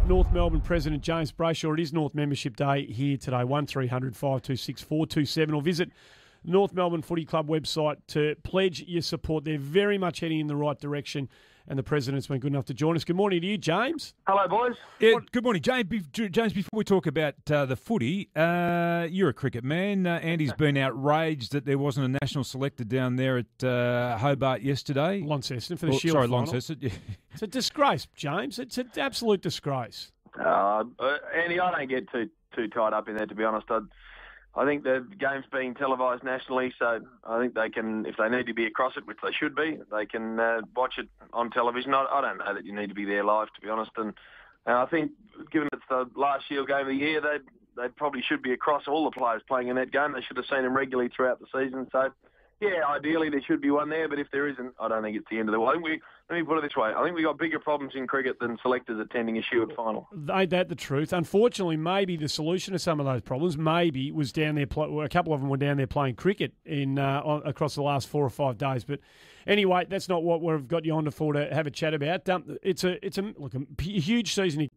North Melbourne President James Brayshaw. It is North Membership Day here today, 1300 526 427, or visit North Melbourne Footy Club website to pledge your support. They're very much heading in the right direction, and the President's been good enough to join us. Good morning to you, James. Hello, boys. Yeah, good morning, James. James, before we talk about the footy, you're a cricket man. Andy's been outraged that there wasn't a national selector down there at Hobart yesterday. Launceston for the Shield final. Launceston. Yeah. It's a disgrace, James. It's an absolute disgrace. Andy, I don't get too tied up in that, to be honest. I think the game's being televised nationally, so I think they can, if they need to be across it, which they should be, they can watch it on television. I don't know that you need to be there live, to be honest. And I think, given it's the last Shield game of the year, they probably should be across all the players playing in that game. They should have seen them regularly throughout the season. So, yeah, ideally there should be one there, but if there isn't, I don't think it's the end of the world. Let me put it this way. I think we've got bigger problems in cricket than selectors attending a Shield final. Ain't that the truth? Unfortunately, maybe the solution to some of those problems was down there. A couple of them were down there playing cricket across the last 4 or 5 days. But anyway, that's not what we've got you on for to have a chat about. It's a huge season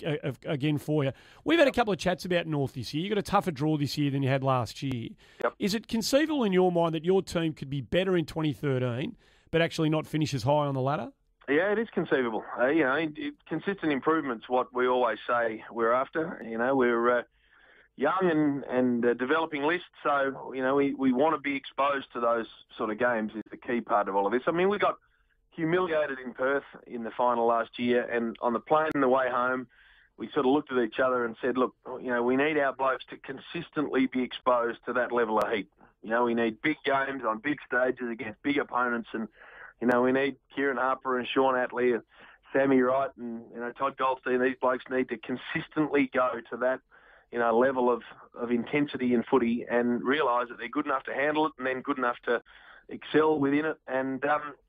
again for you. We've had a couple of chats about North this year. You got a tougher draw this year than you had last year. Yep. Is it conceivable in your mind that your team could be better in 2013, but actually not finish as high on the ladder? Yeah, it is conceivable. Consistent improvement's what we always say we're after. We're young and developing lists, so we want to be exposed to those sort of games is the key part of all of this. I mean, we got humiliated in Perth in the final last year, and on the plane on the way home, we sort of looked at each other and said, look, we need our blokes to consistently be exposed to that level of heat. We need big games on big stages against big opponents, and we need Kieran Harper and Sean Atley and Sammy Wright and Todd Goldstein. These blokes need to consistently go to that level of intensity in footy and realise that they're good enough to handle it and then good enough to excel within it. And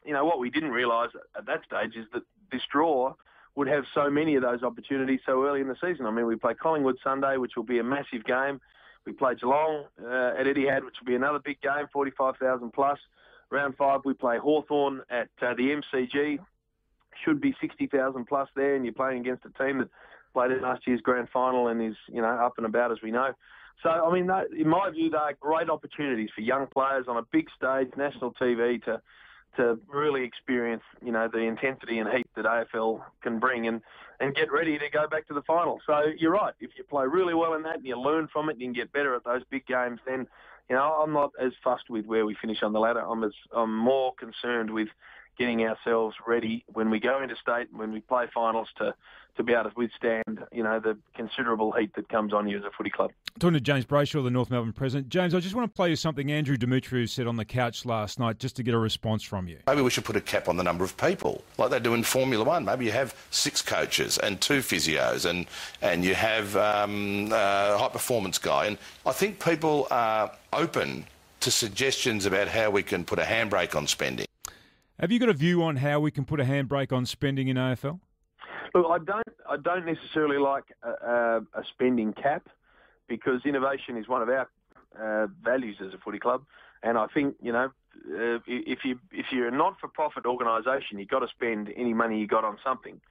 what we didn't realise at that stage is that this draw would have so many of those opportunities so early in the season. I mean, we play Collingwood Sunday, which will be a massive game. We play Geelong at Etihad, which will be another big game, 45,000 plus. Round 5, we play Hawthorn at the MCG. Should be 60,000 plus there, and you're playing against a team that played in last year's grand final and is, up and about, as we know. So, I mean, in my view, they are great opportunities for young players on a big stage, national TV, to really experience, the intensity and heat that AFL can bring and get ready to go back to the final. So you're right. If you play really well in that and you learn from it and you can get better at those big games, then, I'm not as fussed with where we finish on the ladder. I'm more concerned with getting ourselves ready when we go into state, when we play finals, to be able to withstand, the considerable heat that comes on you as a footy club. Talking to James Brayshaw, the North Melbourne President. James, I just want to play you something Andrew Demetriou said on the couch last night just to get a response from you. Maybe we should put a cap on the number of people, like they do in Formula One. Maybe you have 6 coaches and 2 physios and you have a high-performance guy. And I think people are open to suggestions about how we can put a handbrake on spending. Have you got a view on how we can put a handbrake on spending in AFL? Look, I don't necessarily like a spending cap, because innovation is one of our values as a footy club, and I think if you're a not-for-profit organisation, you've got to spend any money you got on something.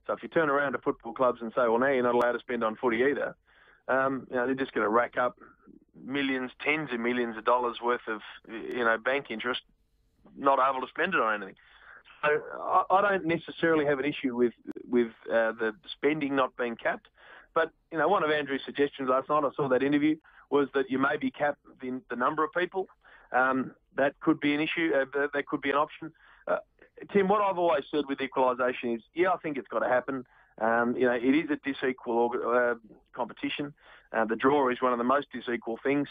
So if you turn around to football clubs and say, well, now you're not allowed to spend on footy either, they're just going to rack up millions, tens of millions of dollars worth of bank interest, not able to spend it on anything. So I don't necessarily have an issue with the spending not being capped. But, one of Andrew's suggestions last night, I saw that interview, was that you maybe cap the number of people. That could be an issue. That could be an option. Tim, what I've always said with equalisation is, I think it's got to happen. It is a disequal competition. The draw is one of the most disequal things.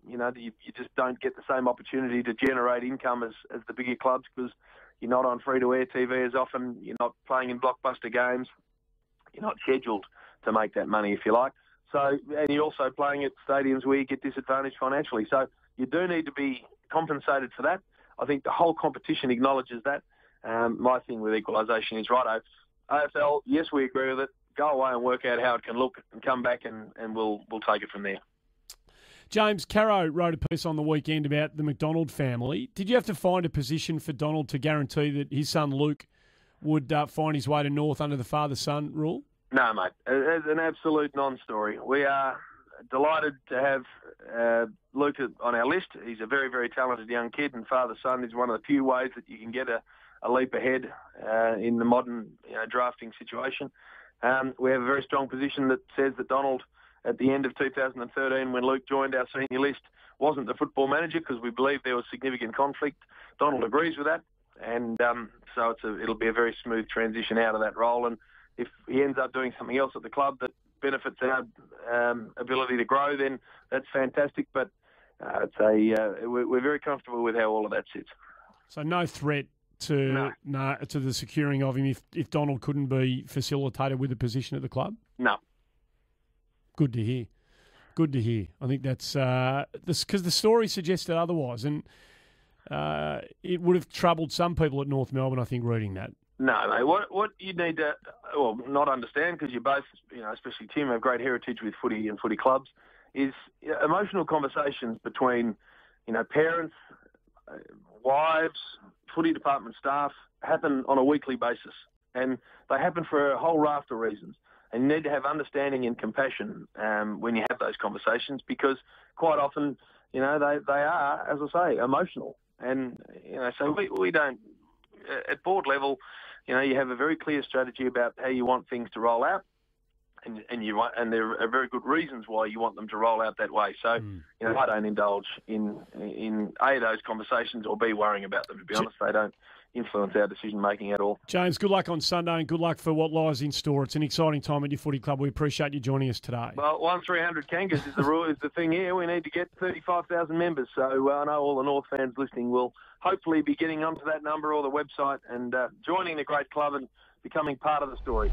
You just don't get the same opportunity to generate income as the bigger clubs, because you're not on free-to-air TV as often. You're not playing in blockbuster games. You're not scheduled to make that money, if you like. So, and you're also playing at stadiums where you get disadvantaged financially. So you do need to be compensated for that. I think the whole competition acknowledges that. My thing with equalisation is, righto, AFL, yes, we agree with it. Go away and work out how it can look and come back and we'll take it from there. James, Caro wrote a piece on the weekend about the McDonald family. Did you have to find a position for Donald to guarantee that his son Luke would find his way to North under the father-son rule? No, mate. It's an absolute non-story. We are delighted to have Luke on our list. He's a very, very talented young kid, and father-son is one of the few ways that you can get a leap ahead in the modern drafting situation. We have a very strong position that says that Donald, at the end of 2013, when Luke joined our senior list, wasn't the football manager because we believe there was significant conflict. Donald agrees with that, and so it'll be a very smooth transition out of that role. And if he ends up doing something else at the club that benefits our ability to grow, then that's fantastic. But we're very comfortable with how all of that sits. So no threat to the securing of him if Donald couldn't be facilitated with a position at the club? No. Good to hear. Good to hear. I think that's because the story suggested otherwise, and it would have troubled some people at North Melbourne, I think, reading that. No, mate. What you need to, not understand, because you both, especially Tim, have great heritage with footy and footy clubs, is emotional conversations between, parents, wives, footy department staff happen on a weekly basis, and they happen for a whole raft of reasons. And you need to have understanding and compassion when you have those conversations, because quite often, they are, as I say, emotional. And, so we don't, at board level, you have a very clear strategy about how you want things to roll out, and there are very good reasons why you want them to roll out that way. So, I don't indulge in A, those conversations, or B, worrying about them. To be honest, they don't influence our decision-making at all. James, good luck on Sunday and good luck for what lies in store. It's an exciting time at your footy club. We appreciate you joining us today. Well, 1-300 Kangas is the rule, is the thing here. We need to get 35,000 members. So I know all the North fans listening will hopefully be getting onto that number or the website and joining the great club and becoming part of the story.